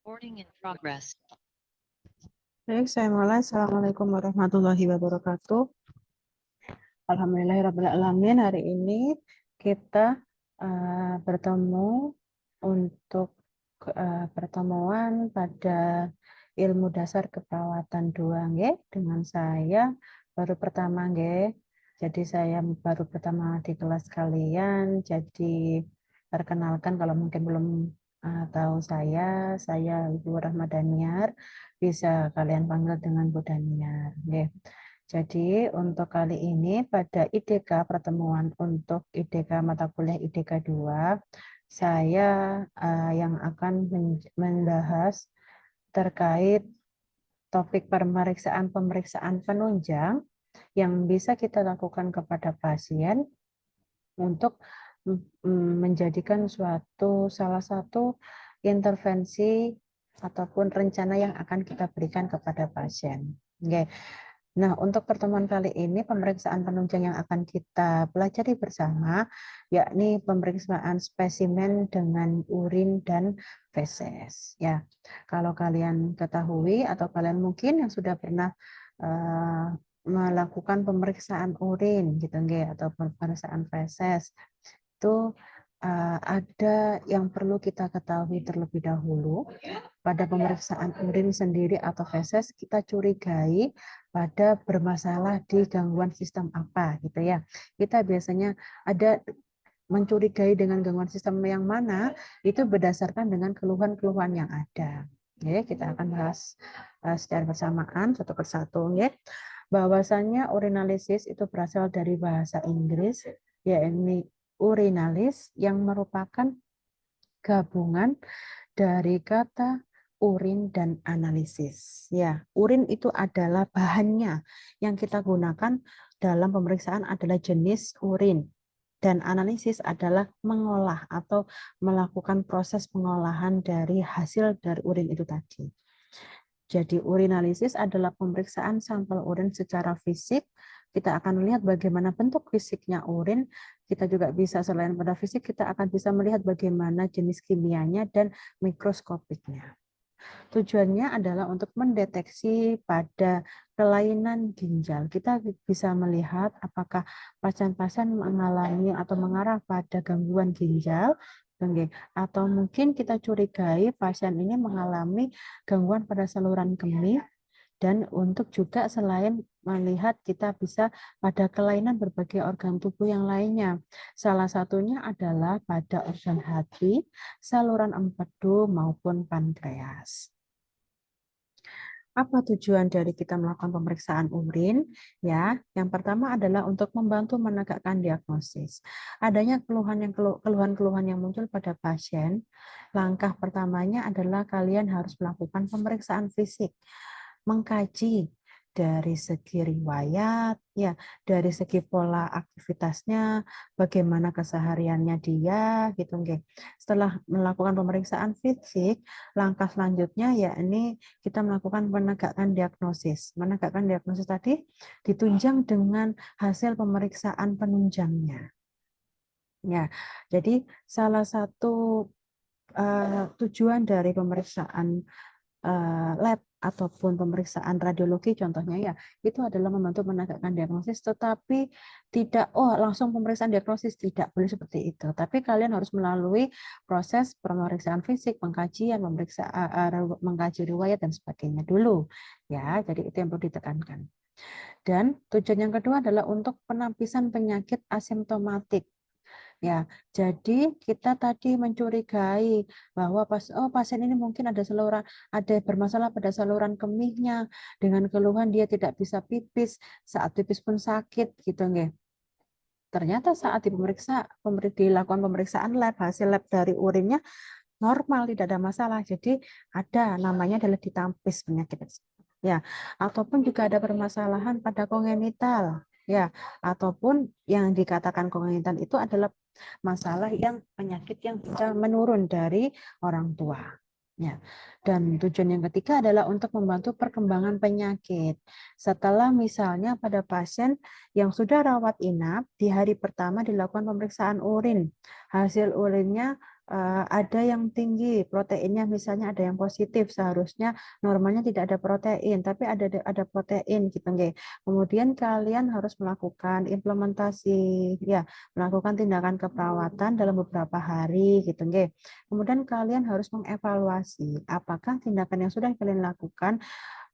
Recording in progress. Baik, saya mulai. Assalamualaikum warahmatullahi wabarakatuh. Alhamdulillahirrahmanirrahim. Hari ini kita bertemu untuk pertemuan pada ilmu dasar keperawatan 2, nggih, dengan saya baru pertama, nggih. Jadi saya baru pertama di kelas kalian. Jadi perkenalkan kalau mungkin belum tahu saya Ibu Rahmadaniar, bisa kalian panggil dengan Bu Daniar, nggih. Jadi untuk kali ini pada IDK pertemuan untuk IDK mata kuliah IDK 2, saya yang akan membahas terkait topik pemeriksaan penunjang yang bisa kita lakukan kepada pasien untuk menjadikan salah satu intervensi ataupun rencana yang akan kita berikan kepada pasien. Oke. Nah, untuk pertemuan kali ini pemeriksaan penunjang yang akan kita pelajari bersama yakni pemeriksaan spesimen dengan urin dan feses. Ya, kalau kalian ketahui atau kalian mungkin yang sudah pernah melakukan pemeriksaan urin gitu nggih, atau pemeriksaan feses, itu ada yang perlu kita ketahui terlebih dahulu. Pada pemeriksaan urin sendiri atau feses, kita curigai pada bermasalah di gangguan sistem apa gitu ya. Kita biasanya ada mencurigai dengan gangguan sistem yang mana, itu berdasarkan dengan keluhan-keluhan yang ada. Ya, kita akan bahas secara bersamaan satu persatu, ya. Bahwasannya urinalisis itu berasal dari bahasa Inggris, yakni urinalis, yang merupakan gabungan dari kata urin dan analisis. Ya, urin itu adalah bahannya yang kita gunakan dalam pemeriksaan adalah jenis urin, dan analisis adalah mengolah atau melakukan proses pengolahan dari hasil dari urin itu tadi. Jadi urinalisis adalah pemeriksaan sampel urin secara fisik. Kita akan melihat bagaimana bentuk fisiknya urin. Kita juga bisa, selain pada fisik, kita akan bisa melihat bagaimana jenis kimianya dan mikroskopiknya. Tujuannya adalah untuk mendeteksi pada kelainan ginjal. Kita bisa melihat apakah pasien-pasien mengalami atau mengarah pada gangguan ginjal, atau mungkin kita curigai pasien ini mengalami gangguan pada saluran kemih. Dan untuk juga selain melihat, kita bisa pada kelainan berbagai organ tubuh yang lainnya. Salah satunya adalah pada organ hati, saluran empedu maupun pankreas. Apa tujuan dari kita melakukan pemeriksaan urin? Ya, yang pertama adalah untuk membantu menegakkan diagnosis. Adanya keluhan-keluhan yang muncul pada pasien, langkah pertamanya adalah kalian harus melakukan pemeriksaan fisik, mengkaji dari segi riwayat, ya, dari segi pola aktivitasnya, bagaimana kesehariannya dia, gitu, nggih. Setelah melakukan pemeriksaan fisik, langkah selanjutnya yakni kita melakukan penegakan diagnosis. Menegakkan diagnosis tadi ditunjang dengan hasil pemeriksaan penunjangnya. Ya, jadi salah satu tujuan dari pemeriksaan lab ataupun pemeriksaan radiologi contohnya ya, itu adalah membantu menegakkan diagnosis, tetapi tidak langsung pemeriksaan diagnosis, tidak boleh seperti itu. Tapi kalian harus melalui proses pemeriksaan fisik, pengkajian, mengkaji riwayat dan sebagainya dulu ya. Jadi itu yang perlu ditekankan. Dan tujuan yang kedua adalah untuk penampisan penyakit asimptomatik. Ya, jadi kita tadi mencurigai bahwa pasien ini mungkin ada bermasalah pada saluran kemihnya, dengan keluhan dia tidak bisa pipis, saat pipis pun sakit gitu nggih. Ternyata saat dilakukan pemeriksaan lab, hasil lab dari urinnya normal, tidak ada masalah. Jadi ada namanya adalah ditampis penyakit. Ya, ataupun juga ada permasalahan pada kongenital. Ya, ataupun yang dikatakan kongenital itu adalah masalah penyakit yang bisa menurun dari orang tua. Ya. Dan tujuan yang ketiga adalah untuk membantu perkembangan penyakit. Setelah misalnya pada pasien yang sudah rawat inap, di hari pertama dilakukan pemeriksaan urin. Hasil urinnya ada yang tinggi proteinnya, misalnya ada yang positif, seharusnya normalnya tidak ada protein, tapi ada protein gitu nggih. Kemudian kalian harus melakukan implementasi, ya, melakukan tindakan keperawatan dalam beberapa hari gitu nggih. Kemudian kalian harus mengevaluasi apakah tindakan yang sudah kalian lakukan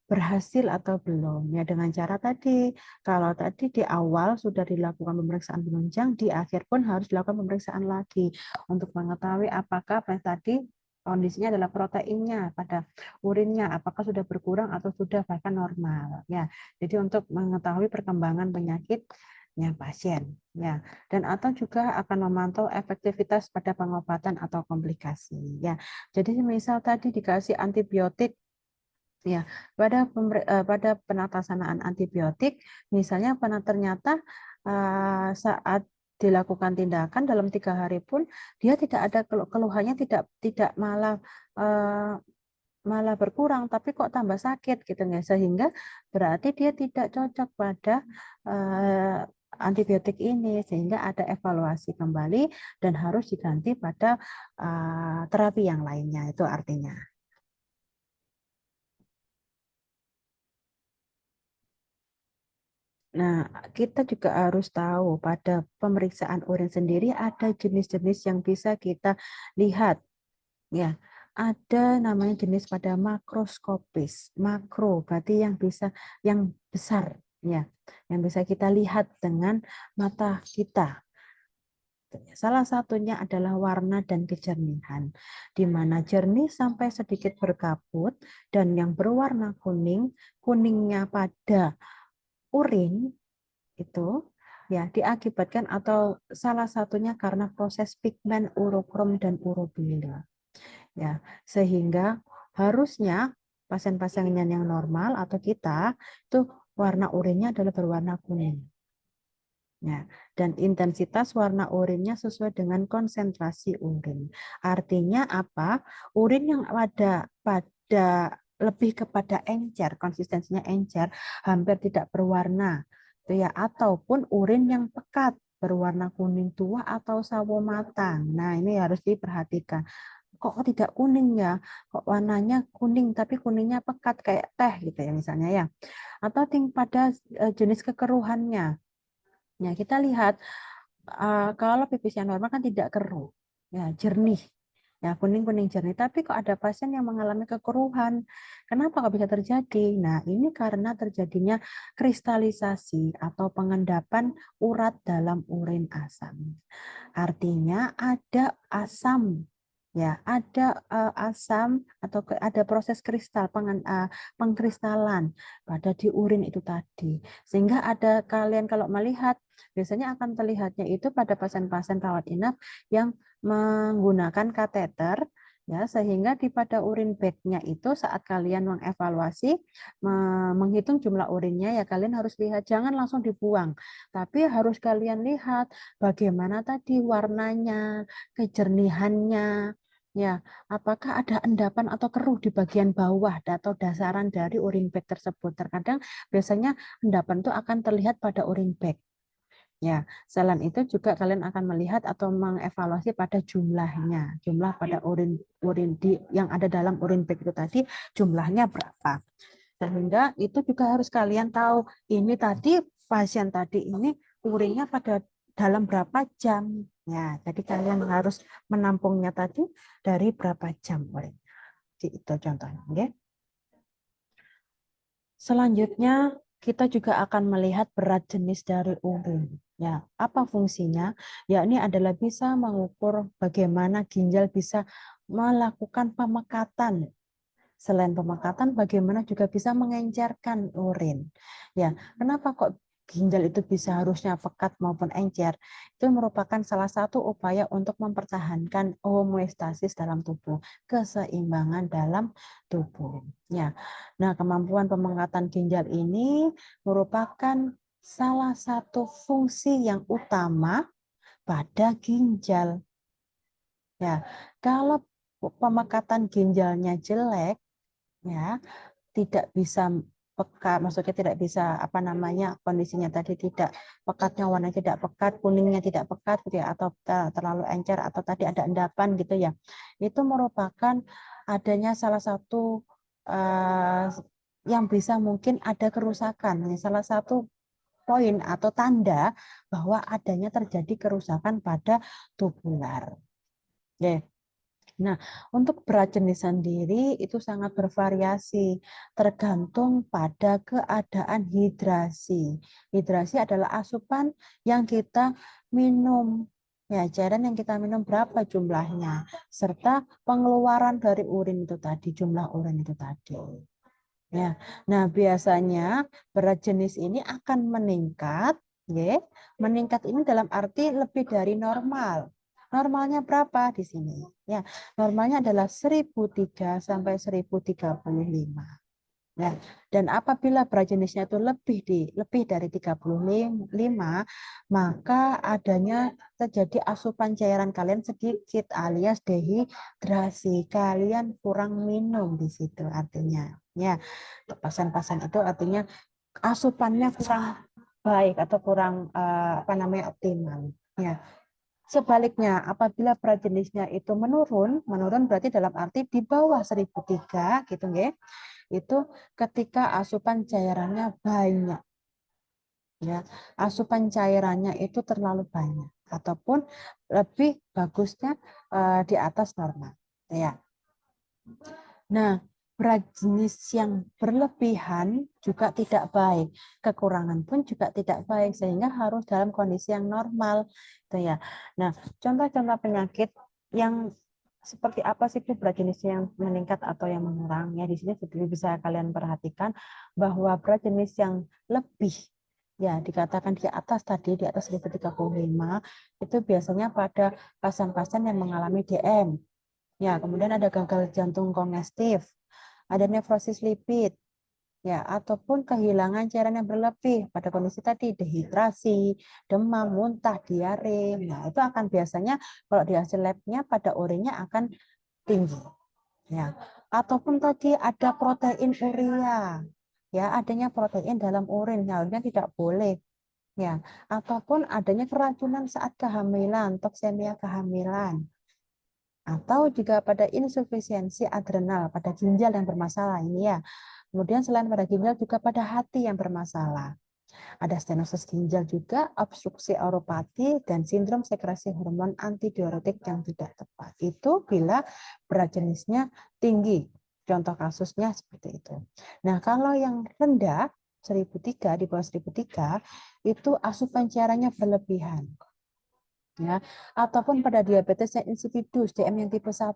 berhasil atau belum, ya, dengan cara tadi. Kalau tadi di awal sudah dilakukan pemeriksaan penunjang, di akhir pun harus dilakukan pemeriksaan lagi untuk mengetahui apakah tadi kondisinya adalah proteinnya pada urinnya apakah sudah berkurang atau sudah bahkan normal, ya. Jadi untuk mengetahui perkembangan penyakitnya pasien, ya, dan atau juga akan memantau efektivitas pada pengobatan atau komplikasi, ya. Jadi misal tadi dikasih antibiotik, ya, pada penatasanaan antibiotik, misalnya ternyata saat dilakukan tindakan dalam 3 hari pun dia tidak ada keluhannya, tidak tidak eh, malah berkurang, tapi kok tambah sakit gitu ya, sehingga berarti dia tidak cocok pada antibiotik ini, sehingga ada evaluasi kembali dan harus diganti pada terapi yang lainnya, itu artinya. Nah, kita juga harus tahu pada pemeriksaan urin sendiri ada jenis-jenis yang bisa kita lihat, ya. Ada namanya jenis pada makroskopis. Makro berarti yang bisa, yang besar, ya, yang bisa kita lihat dengan mata kita. Salah satunya adalah warna dan kejernihan, di mana jernih sampai sedikit berkabut dan yang berwarna kuning, kuningnya pada urin itu, ya, diakibatkan atau salah satunya karena proses pigmen urokrom dan urobila, ya, sehingga harusnya pasien-pasien yang normal atau kita itu warna urinnya adalah berwarna kuning, ya, dan intensitas warna urinnya sesuai dengan konsentrasi urin. Artinya apa? Urin yang pada lebih kepada encer, konsistensinya encer, hampir tidak berwarna, itu ya, ataupun urin yang pekat berwarna kuning tua atau sawo matang. Nah, ini harus diperhatikan. Kok tidak kuning ya? Kok warnanya kuning tapi kuningnya pekat kayak teh gitu ya misalnya, ya. Atau pada jenis kekeruhannya. Ya, kita lihat kalau pipisnya normal kan tidak keruh, ya, jernih, ya, kuning-kuning jernih. Tapi kok ada pasien yang mengalami kekeruhan, kenapa kok bisa terjadi? Nah, ini karena terjadinya kristalisasi atau pengendapan urat dalam urin asam. Artinya ada asam, ya, ada asam atau ada proses pengkristalan pada di urin itu tadi, sehingga ada kalian kalau melihat biasanya akan terlihatnya itu pada pasien-pasien rawat inap yang menggunakan kateter, ya, sehingga di pada urin bagnya itu saat kalian mengevaluasi menghitung jumlah urinnya, ya, kalian harus lihat, jangan langsung dibuang, tapi harus kalian lihat bagaimana tadi warnanya, kejernihannya, ya, apakah ada endapan atau keruh di bagian bawah atau dasaran dari urin bag tersebut. Terkadang biasanya endapan itu akan terlihat pada urin bag. Ya, selain itu juga kalian akan melihat atau mengevaluasi pada jumlahnya, jumlah pada urin urin yang ada dalam urin bag itu tadi jumlahnya berapa. Sehingga itu juga harus kalian tahu, ini tadi pasien tadi ini urinnya pada dalam berapa jam. Ya, jadi kalian harus menampungnya tadi dari berapa jam urin. Itu contohnya, ya. Selanjutnya, kita juga akan melihat berat jenis dari urin. Ya, apa fungsinya? Ya, ini adalah bisa mengukur bagaimana ginjal bisa melakukan pemekatan. Selain pemekatan, bagaimana juga bisa mengencerkan urin. Ya, kenapa kok ginjal itu bisa harusnya pekat maupun encer? Itu merupakan salah satu upaya untuk mempertahankan homeostasis dalam tubuh, keseimbangan dalam tubuh. Ya, nah, kemampuan pemekatan ginjal ini merupakan salah satu fungsi yang utama pada ginjal. Ya, kalau pemekatan ginjalnya jelek, ya, tidak bisa pekat, maksudnya tidak bisa apa namanya kondisinya tadi tidak pekatnya warna tidak pekat, kuningnya tidak pekat gitu ya, atau terlalu encer atau tadi ada endapan gitu ya. Itu merupakan adanya salah satu yang bisa mungkin ada kerusakan. Salah satu poin atau tanda bahwa adanya terjadi kerusakan pada tubular. Oke. Nah, untuk berat jenis sendiri itu sangat bervariasi, tergantung pada keadaan hidrasi. Hidrasi adalah asupan yang kita minum. Ya, cairan yang kita minum berapa jumlahnya, serta pengeluaran dari urin itu tadi, jumlah urin itu tadi. Ya, nah biasanya berat jenis ini akan meningkat, ya. Meningkat ini dalam arti lebih dari normal. Normalnya berapa di sini? Ya, normalnya adalah 1003 sampai 1035. Ya, dan apabila berat jenisnya itu lebih dari 35, maka adanya terjadi asupan cairan kalian sedikit alias dehidrasi. Kalian kurang minum di situ artinya. Ya, pasien-pasien itu artinya asupannya kurang baik atau kurang apa namanya optimal. Ya. Sebaliknya, apabila berat jenisnya itu menurun berarti dalam arti di bawah 1003 gitu ya. Itu ketika asupan cairannya banyak. Ya, asupan cairannya itu terlalu banyak ataupun lebih bagusnya di atas normal. Ya. Nah, berat jenis yang berlebihan juga tidak baik. Kekurangan pun juga tidak baik sehingga harus dalam kondisi yang normal. Gitu ya. Nah, contoh-contoh penyakit yang seperti apa sih berat jenis yang meningkat atau yang mengurang? Ya, di sini bisa kalian perhatikan bahwa berat jenis yang lebih ya dikatakan di atas tadi di atas 1035 itu biasanya pada pasien-pasien yang mengalami DM. Ya, kemudian ada gagal jantung kongestif, ada nefrosis lipid, ya, ataupun kehilangan cairan yang berlebih pada kondisi tadi dehidrasi, demam, muntah, diare. Nah, itu akan biasanya kalau di hasil labnya pada urinnya akan tinggi. Ya, ataupun tadi ada protein urea, ya, adanya protein dalam urin, harusnya tidak boleh. Ya, ataupun adanya keracunan saat kehamilan, toksemia kehamilan atau juga pada insufisiensi adrenal pada ginjal yang bermasalah ini ya. Kemudian selain pada ginjal juga pada hati yang bermasalah. Ada stenosis ginjal juga, obstruksi auropati, dan sindrom sekresi hormon antidiuretik yang tidak tepat. Itu bila berat jenisnya tinggi. Contoh kasusnya seperti itu. Nah, kalau yang rendah, 1003 di bawah 1003 itu asupan cairannya berlebihan. Ya, ataupun pada diabetes yang insipidus, DM yang tipe 1,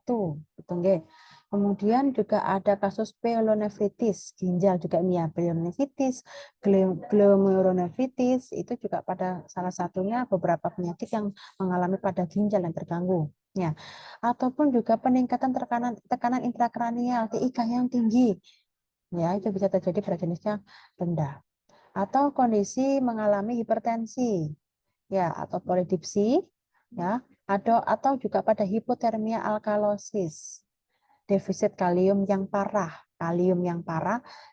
gitu nggih. Kemudian juga ada kasus pyelonefritis, ginjal juga ini ya, pyelonefritis, glomerulonefritis, itu juga pada salah satunya beberapa penyakit yang mengalami pada ginjal yang terganggu. Ya, ataupun juga peningkatan tekanan intrakranial, TIK yang tinggi. Ya, itu bisa terjadi pada jenisnya rendah. Atau kondisi mengalami hipertensi, ya, atau polidipsi, ya, atau juga pada hipotermia alkalosis, defisit kalium yang parah,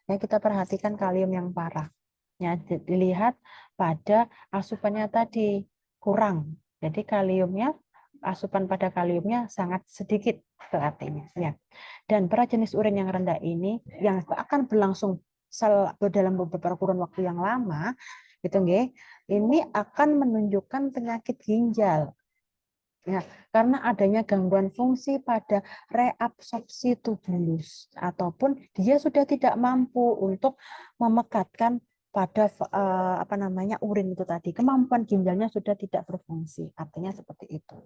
ya kita perhatikan kalium yang parah, ya dilihat pada asupannya tadi kurang, jadi asupan pada kaliumnya sangat sedikit itu artinya, ya. Dan berat jenis urin yang rendah ini yang akan berlangsung dalam beberapa kurun waktu yang lama, gitu nggih, ini akan menunjukkan penyakit ginjal. Ya, karena adanya gangguan fungsi pada reabsorpsi tubulus ataupun dia sudah tidak mampu untuk memekatkan pada apa namanya urin itu tadi. Kemampuan ginjalnya sudah tidak berfungsi. Artinya seperti itu.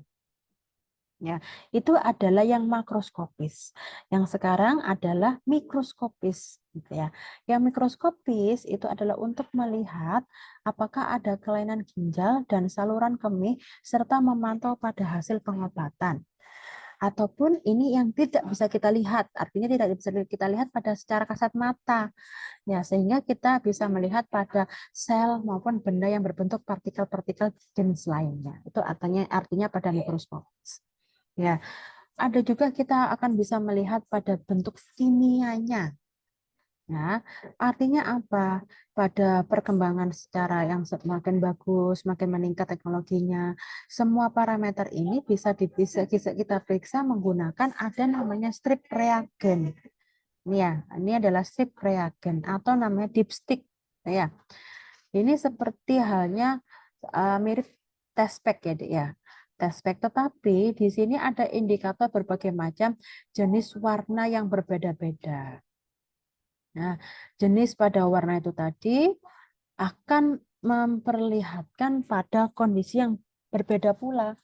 Ya, itu adalah yang makroskopis. Yang sekarang adalah mikroskopis, gitu ya. Yang mikroskopis itu adalah untuk melihat apakah ada kelainan ginjal dan saluran kemih serta memantau pada hasil pengobatan. Ataupun ini yang tidak bisa kita lihat, artinya tidak bisa kita lihat pada secara kasat mata. Ya, sehingga kita bisa melihat pada sel maupun benda yang berbentuk partikel-partikel jenis lainnya. Itu artinya pada mikroskopis. Ya, ada juga kita akan bisa melihat pada bentuk kimianya. Ya, artinya apa? Pada perkembangan secara yang semakin bagus, semakin meningkat teknologinya, semua parameter ini bisa kita periksa menggunakan ada namanya strip reagen. Ini ya, ini adalah strip reagen atau namanya dipstick. Ya, ini seperti halnya mirip test pack ya, Dek, ya. Test pack, tetapi di sini ada indikator berbagai macam jenis warna yang berbeda-beda. Nah, jenis pada warna itu tadi akan memperlihatkan pada kondisi yang berbeda pula.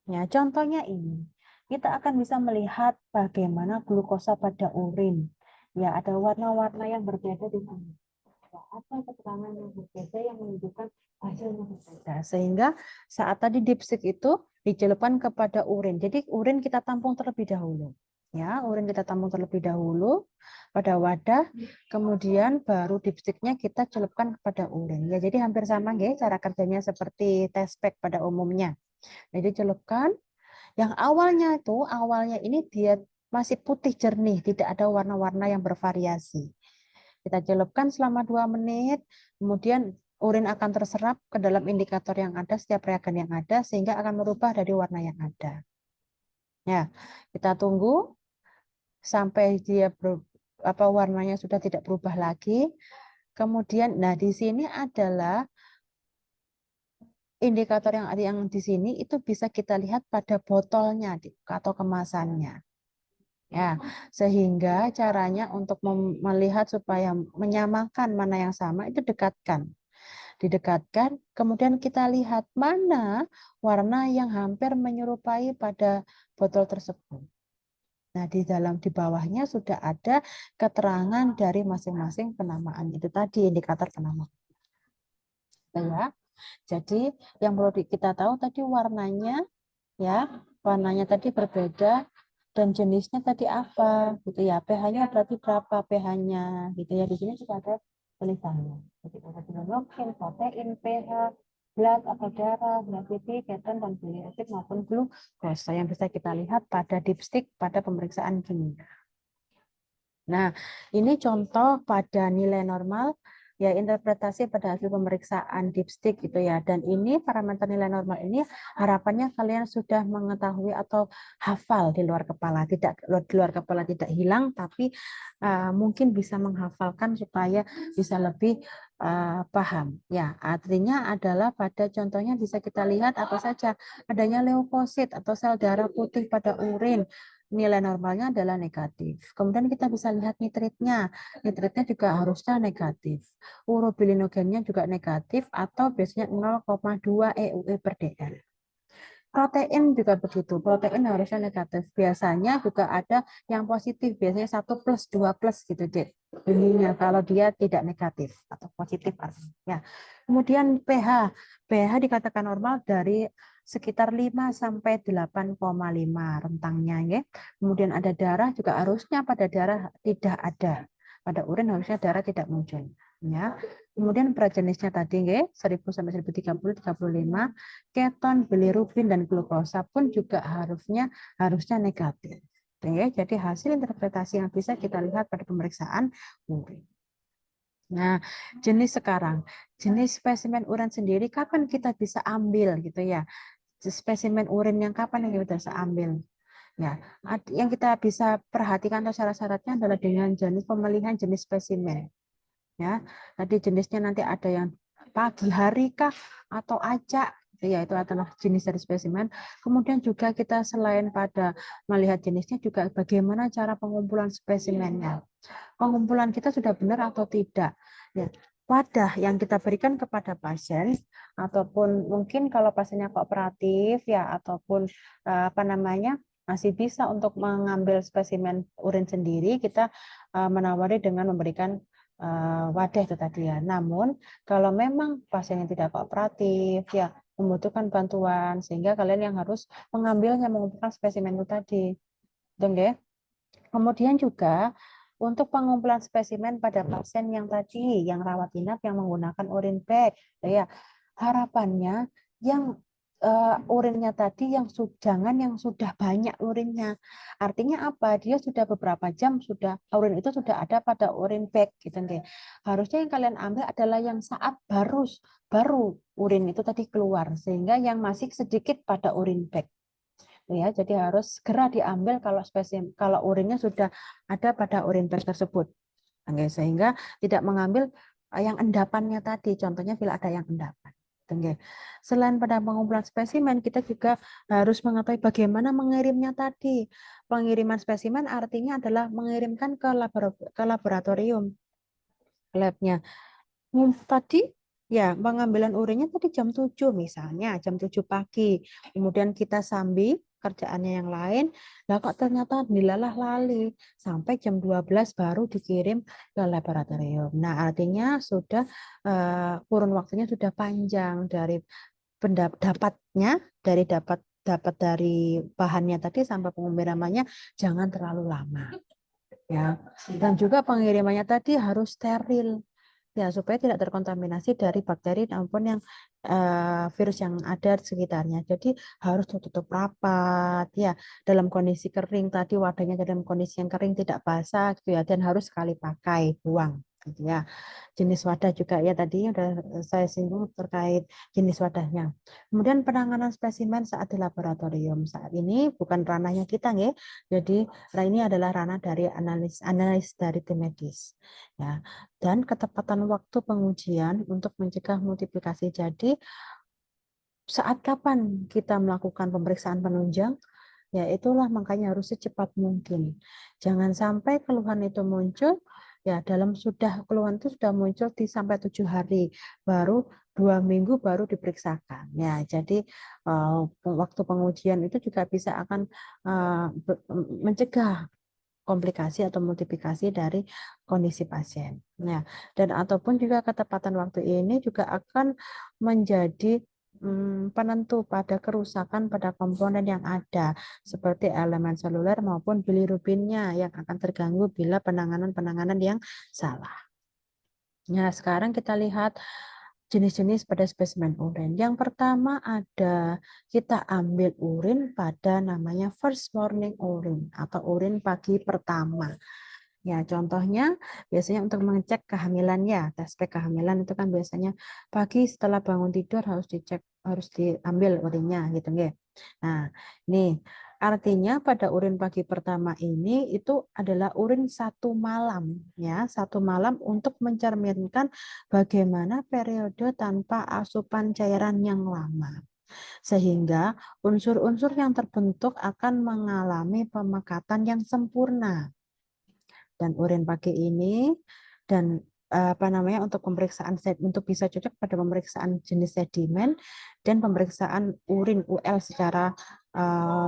Ya, contohnya ini, kita akan bisa melihat bagaimana glukosa pada urin. Ya, ada warna-warna yang berbeda di sini. Ya, ada keterangan yang berbeda yang menunjukkan hasilnya berbeda. Sehingga saat tadi dipstick itu dicelupkan kepada urin. Jadi urin kita tampung terlebih dahulu. Ya, urin kita tampung terlebih dahulu pada wadah, kemudian baru dipsticknya kita celupkan kepada urin. Ya, jadi hampir sama ya cara kerjanya seperti test pack pada umumnya. Jadi celupkan, yang awalnya ini dia masih putih jernih, tidak ada warna-warna yang bervariasi. Kita celupkan selama 2 menit, kemudian urin akan terserap ke dalam indikator yang ada, setiap reagen yang ada, sehingga akan merubah dari warna yang ada. Ya, kita tunggu sampai dia warnanya sudah tidak berubah lagi. Kemudian, nah di sini adalah indikator yang di sini itu bisa kita lihat pada botolnya atau kemasannya. Ya, sehingga caranya untuk melihat supaya menyamakan mana yang sama itu didekatkan, kemudian kita lihat mana warna yang hampir menyerupai pada botol tersebut. Nah, di bawahnya sudah ada keterangan dari masing-masing penamaan itu tadi, indikator penamaan. Ya. Jadi yang perlu kita tahu tadi warnanya, ya, warnanya tadi berbeda dan jenisnya tadi apa, gitu ya. pH-nya berarti berapa pH-nya, gitu ya. Di sini juga ada tulisannya. Jadi ada hemoglobin, protein, pH, blood atau darah, gravity, keton, dan bilirubin maupun glukosa yang bisa kita lihat pada dipstick pada pemeriksaan kimia. Nah, ini contoh pada nilai normal, ya interpretasi pada hasil pemeriksaan dipstick gitu ya. Dan ini parameter nilai normal ini harapannya kalian sudah mengetahui atau hafal di luar kepala. Di luar kepala tidak hilang, tapi mungkin bisa menghafalkan supaya bisa lebih paham. Ya, artinya adalah pada contohnya bisa kita lihat apa saja, adanya leukosit atau sel darah putih pada urin, nilai normalnya adalah negatif. Kemudian kita bisa lihat nitritnya. Nitritnya juga harusnya negatif. Urobilinogennya juga negatif atau biasanya 0,2 EUE per dl. Protein juga begitu. Protein harusnya negatif. Biasanya juga ada yang positif. Biasanya 1 plus, 2 plus gitu, Dek. Ininya kalau dia tidak negatif atau positif artinya. Ya. Kemudian pH. pH dikatakan normal dari sekitar 5 sampai 8,5 rentangnya, ya. Kemudian ada darah juga harusnya pada darah tidak ada. Pada urin harusnya darah tidak muncul, ya. Kemudian berat jenisnya tadi, 1000 sampai 1030, 35. Keton, bilirubin, dan glukosa pun juga harusnya negatif. Jadi hasil interpretasi yang bisa kita lihat pada pemeriksaan urin. Nah, jenis spesimen urin sendiri kapan kita bisa ambil gitu ya? Spesimen urin yang kapan yang kita bisa ambil? Ya, yang kita bisa perhatikan atau syarat-syaratnya adalah dengan jenis pemilihan jenis spesimen. Ya, tadi jenisnya nanti ada yang pagi hari kah atau acak, ya itu adalah jenis dari spesimen. Kemudian juga kita selain pada melihat jenisnya juga bagaimana cara pengumpulan spesimennya. Pengumpulan kita sudah benar atau tidak. Ya, wadah yang kita berikan kepada pasien ataupun mungkin kalau pasiennya kooperatif ya ataupun apa namanya masih bisa untuk mengambil spesimen urin sendiri, kita menawari dengan memberikan wadah itu tadi ya. Namun kalau memang pasien yang tidak kooperatif ya membutuhkan bantuan sehingga kalian yang harus mengambilnya mengumpulkan spesimen itu tadi. Oke. Kemudian juga untuk pengumpulan spesimen pada pasien yang tadi yang rawat inap yang menggunakan urin bag ya harapannya yang urinnya tadi jangan yang sudah banyak urinnya. Artinya apa? Dia sudah beberapa jam sudah urin itu sudah ada pada urin bag gitu nggih. Harusnya yang kalian ambil adalah yang saat baru urin itu tadi keluar sehingga yang masih sedikit pada urin bag. Ya, jadi harus segera diambil kalau urinnya sudah ada pada urin bag tersebut. Oke, sehingga tidak mengambil yang endapannya tadi. Contohnya bila ada yang endapan. Oke. Selain pada pengumpulan spesimen, kita juga harus mengetahui bagaimana mengirimnya tadi. Pengiriman spesimen artinya adalah mengirimkan ke laboratorium labnya. Tadi ya pengambilan urinnya tadi jam 7 misalnya, jam 7 pagi. Kemudian kita sambil kerjaannya yang lain, lah kok ternyata dilalah lali sampai jam 12 baru dikirim ke laboratorium. Nah, artinya sudah kurun waktunya sudah panjang dari dapatnya dapat dari bahannya tadi sampai pengirimannya jangan terlalu lama ya. Dan juga pengirimannya tadi harus steril ya supaya tidak terkontaminasi dari bakteri maupun yang virus yang ada di sekitarnya. Jadi harus tertutup rapat ya dalam kondisi kering tadi wadahnya dalam kondisi yang kering tidak basah gitu ya dan harus sekali pakai buang gitu ya. Jenis wadah juga ya tadi sudah saya singgung terkait jenis wadahnya. Kemudian penanganan spesimen saat di laboratorium. Saat ini bukan ranahnya kita nggih. Jadi ini adalah ranah dari analis dari tim medis. Ya. Dan ketepatan waktu pengujian untuk mencegah multiplikasi. Jadi saat kapan kita melakukan pemeriksaan penunjang? Ya itulah makanya harus secepat mungkin. Jangan sampai keluhan itu muncul ya keluhan itu sudah muncul di sampai 7 hari baru 2 minggu baru diperiksakan ya jadi waktu pengujian itu juga bisa akan mencegah komplikasi atau multiplikasi dari kondisi pasien. Nah, dan ataupun juga ketepatan waktu ini juga akan menjadi penentu pada kerusakan pada komponen yang ada seperti elemen seluler maupun bilirubinnya yang akan terganggu bila penanganan yang salah. Nah, sekarang kita lihat jenis-jenis pada spesimen urin. Yang pertama ada kita ambil urin pada namanya first morning urin atau urin pagi pertama. Ya, contohnya biasanya untuk mengecek kehamilan ya, tes pack kehamilan itu kan biasanya pagi setelah bangun tidur harus diambil urinnya gitu nggih. Nah, ini artinya pada urin pagi pertama ini itu adalah urin 1 malam ya, 1 malam untuk mencerminkan bagaimana periode tanpa asupan cairan yang lama. Sehingga unsur-unsur yang terbentuk akan mengalami pemekatan yang sempurna dan urin pagi ini dan untuk pemeriksaan untuk bisa cocok pada pemeriksaan jenis sedimen dan pemeriksaan urin UL secara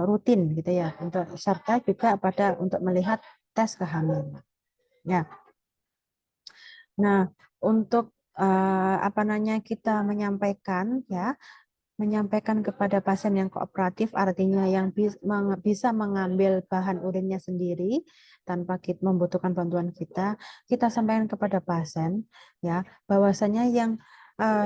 rutin gitu ya untuk serta juga untuk melihat tes kehamilan. Ya. Nah, untuk kita menyampaikan kepada pasien yang kooperatif artinya yang bisa mengambil bahan urinnya sendiri tanpa kita membutuhkan bantuan kita sampaikan kepada pasien ya bahwasanya yang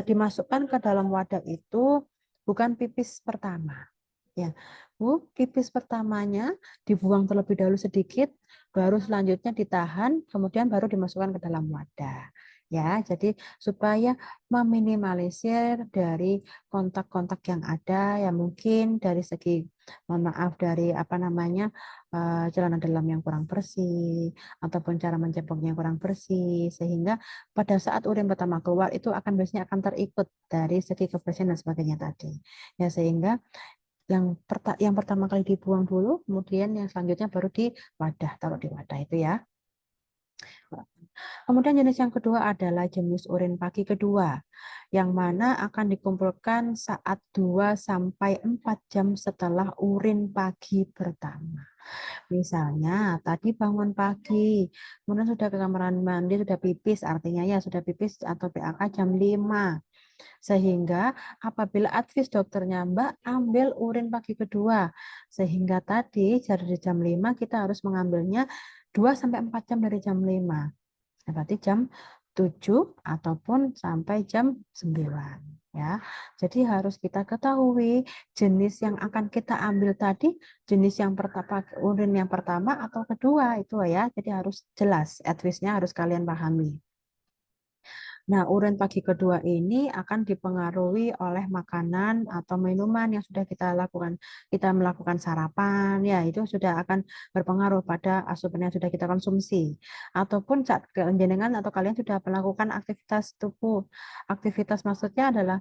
dimasukkan ke dalam wadah itu bukan pipis pertama ya. Bu, pipis pertamanya dibuang terlebih dahulu sedikit, baru selanjutnya ditahan, kemudian baru dimasukkan ke dalam wadah. Ya, jadi supaya meminimalisir dari kontak-kontak yang ada, ya mungkin dari segi, mohon maaf, dari celana dalam yang kurang bersih, ataupun cara menceboknya yang kurang bersih, sehingga pada saat urin pertama keluar itu biasanya akan terikut dari segi kebersihan dan sebagainya tadi. Ya, sehingga yang pertama kali dibuang dulu, kemudian yang selanjutnya baru taruh di wadah itu ya. Kemudian jenis yang kedua adalah jenis urin pagi kedua, yang mana akan dikumpulkan saat 2-4 jam setelah urin pagi pertama. Misalnya tadi bangun pagi, kemudian sudah ke kamar mandi, sudah pipis, artinya ya sudah pipis atau PAK jam 5. Sehingga apabila advis dokternya, Mbak, ambil urin pagi kedua. Sehingga tadi dari jam 5 kita harus mengambilnya 2-4 jam dari jam 5. Berarti jam 7 ataupun sampai jam 9. ya. Jadi harus kita ketahui jenis yang akan kita ambil tadi, jenis yang pertama, urin yang pertama atau kedua itu ya. Jadi harus jelas, advice-nya harus kalian pahami. Nah, urin pagi kedua ini akan dipengaruhi oleh makanan atau minuman yang sudah kita lakukan. Kita melakukan sarapan, ya itu sudah akan berpengaruh pada asupan yang sudah kita konsumsi. Ataupun saat jenengan atau kalian sudah melakukan aktivitas tubuh. Aktivitas maksudnya adalah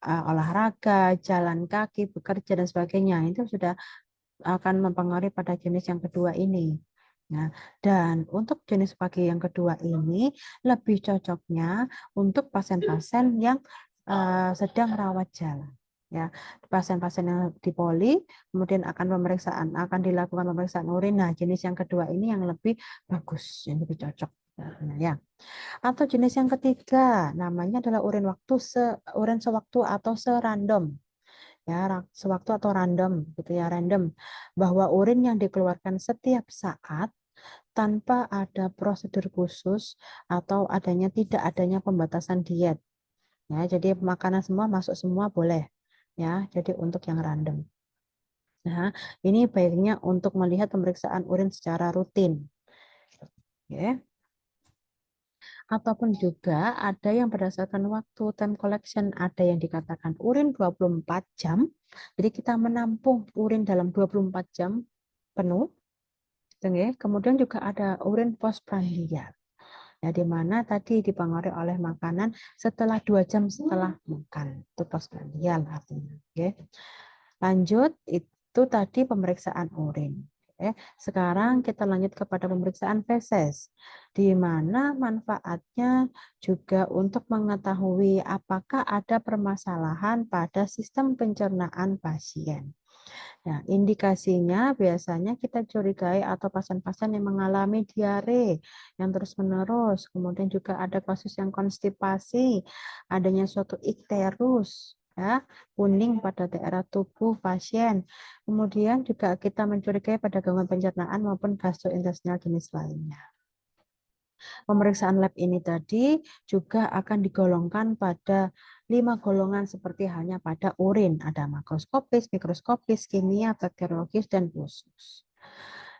olahraga, jalan kaki, bekerja, dan sebagainya. Itu sudah akan mempengaruhi pada jenis yang kedua ini. Nah, dan untuk jenis pagi yang kedua ini lebih cocoknya untuk pasien-pasien yang sedang rawat jalan. Ya, pasien-pasien yang dipoli, kemudian akan dilakukan pemeriksaan urin. Nah, jenis yang kedua ini yang lebih bagus, yang lebih cocok. Nah, ya. Atau jenis yang ketiga, namanya adalah urin sewaktu atau serandom, ya sewaktu atau random gitu ya, random, bahwa urin yang dikeluarkan setiap saat tanpa ada prosedur khusus atau tidak adanya pembatasan diet, ya. Jadi makanan semua masuk semua boleh, ya. Jadi untuk yang random, nah ini baiknya untuk melihat pemeriksaan urin secara rutin, ya. Ataupun juga ada yang berdasarkan waktu, time collection, ada yang dikatakan urin 24 jam. Jadi kita menampung urin dalam 24 jam penuh. Kemudian juga ada urin postprandial. Ya, di mana tadi dipengaruhi oleh makanan setelah 2 jam setelah makan. Itu postprandial artinya. Lanjut, itu tadi pemeriksaan urin. Sekarang kita lanjut kepada pemeriksaan feses, di mana manfaatnya juga untuk mengetahui apakah ada permasalahan pada sistem pencernaan pasien. Nah, indikasinya biasanya kita curigai atau pasien-pasien yang mengalami diare yang terus-menerus, kemudian juga ada kasus yang konstipasi, adanya suatu ikterus, ya, kuning pada daerah tubuh pasien. Kemudian juga kita mencurigai pada gangguan pencernaan maupun gastrointestinal jenis lainnya. Pemeriksaan lab ini tadi juga akan digolongkan pada 5 golongan seperti hanya pada urin. Ada makroskopis, mikroskopis, kimia, bakteriologis, dan khusus.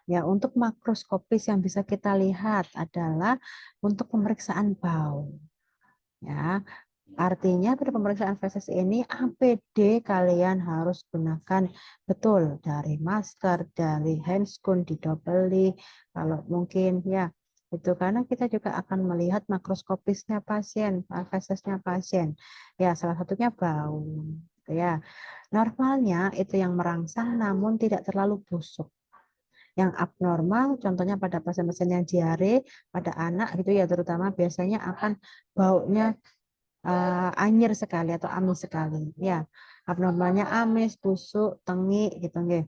Ya, untuk makroskopis yang bisa kita lihat adalah untuk pemeriksaan bau. Ya, artinya pada pemeriksaan feses ini APD kalian harus gunakan betul, dari masker, dari handscoon didobeli kalau mungkin, ya. Itu karena kita juga akan melihat makroskopisnya pasien, fesesnya pasien. Ya, salah satunya bau. Ya, normalnya itu yang merangsang namun tidak terlalu busuk. Yang abnormal contohnya pada pasien-pasien yang diare, pada anak gitu ya terutama, biasanya akan baunya anyir sekali atau amis sekali, ya. Abnormalnya amis, busuk, tengik gitu nggih.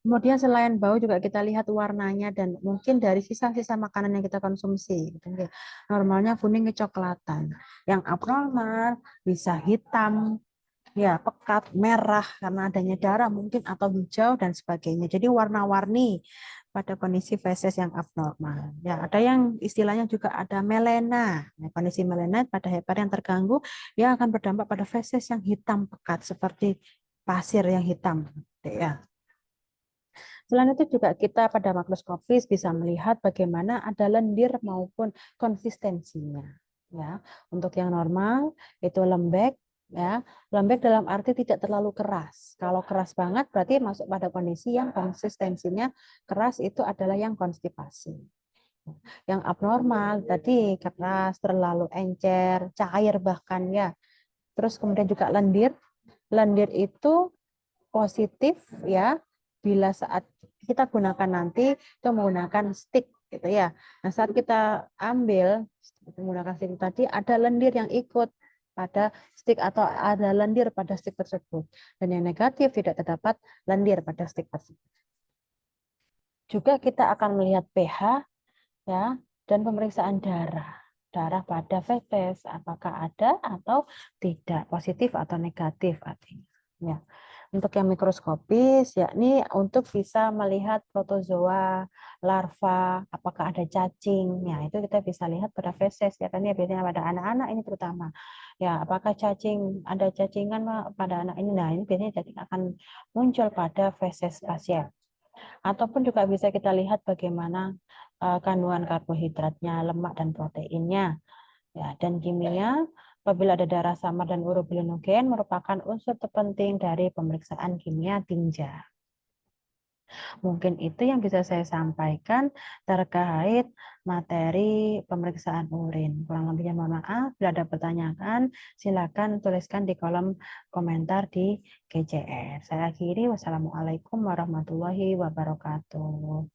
Kemudian selain bau juga kita lihat warnanya dan mungkin dari sisa-sisa makanan yang kita konsumsi gitu nggih. Normalnya kuning kecoklatan. Yang abnormal bisa hitam, ya, pekat, merah karena adanya darah mungkin, atau hijau dan sebagainya. Jadi warna-warni pada kondisi feses yang abnormal. Ya, ada yang istilahnya juga ada melena. Nah, kondisi melena pada hepar yang terganggu yang akan berdampak pada feses yang hitam pekat seperti pasir yang hitam. Ya. Selain itu juga kita pada makroskopis bisa melihat bagaimana ada lendir maupun konsistensinya. Ya, untuk yang normal itu lembek, ya, lembek dalam arti tidak terlalu keras. Kalau keras banget berarti masuk pada kondisi yang konsistensinya keras, itu adalah yang konstipasi. Yang abnormal tadi keras, terlalu encer, cair bahkan, ya. Terus kemudian juga lendir. Lendir itu positif, ya, bila saat kita gunakan nanti itu menggunakan stick gitu ya. Nah, saat kita ambil menggunakan stick tadi ada lendir yang ikut pada stick atau ada lendir pada stick tersebut. Dan yang negatif tidak terdapat lendir pada stick tersebut. Juga kita akan melihat pH, ya, dan pemeriksaan darah. Darah pada feses apakah ada atau tidak, positif atau negatif artinya. Ya. Untuk yang mikroskopis, yakni untuk bisa melihat protozoa, larva, apakah ada cacing. Ya, itu kita bisa lihat pada feses ya kan ya, biasanya pada anak-anak ini terutama. Ya, apakah cacing ada cacingan pada anak ini? Nah, ini biasanya cacing akan muncul pada feses pasien. Ataupun juga bisa kita lihat bagaimana kandungan karbohidratnya, lemak dan proteinnya. Ya, dan kimia, apabila ada darah samar dan urobilinogen merupakan unsur terpenting dari pemeriksaan kimia tinja. Mungkin itu yang bisa saya sampaikan terkait materi pemeriksaan urin. Kurang lebihnya mohon maaf. Bila ada pertanyaan, silakan tuliskan di kolom komentar di GCR. Saya akhiri. Wassalamualaikum warahmatullahi wabarakatuh.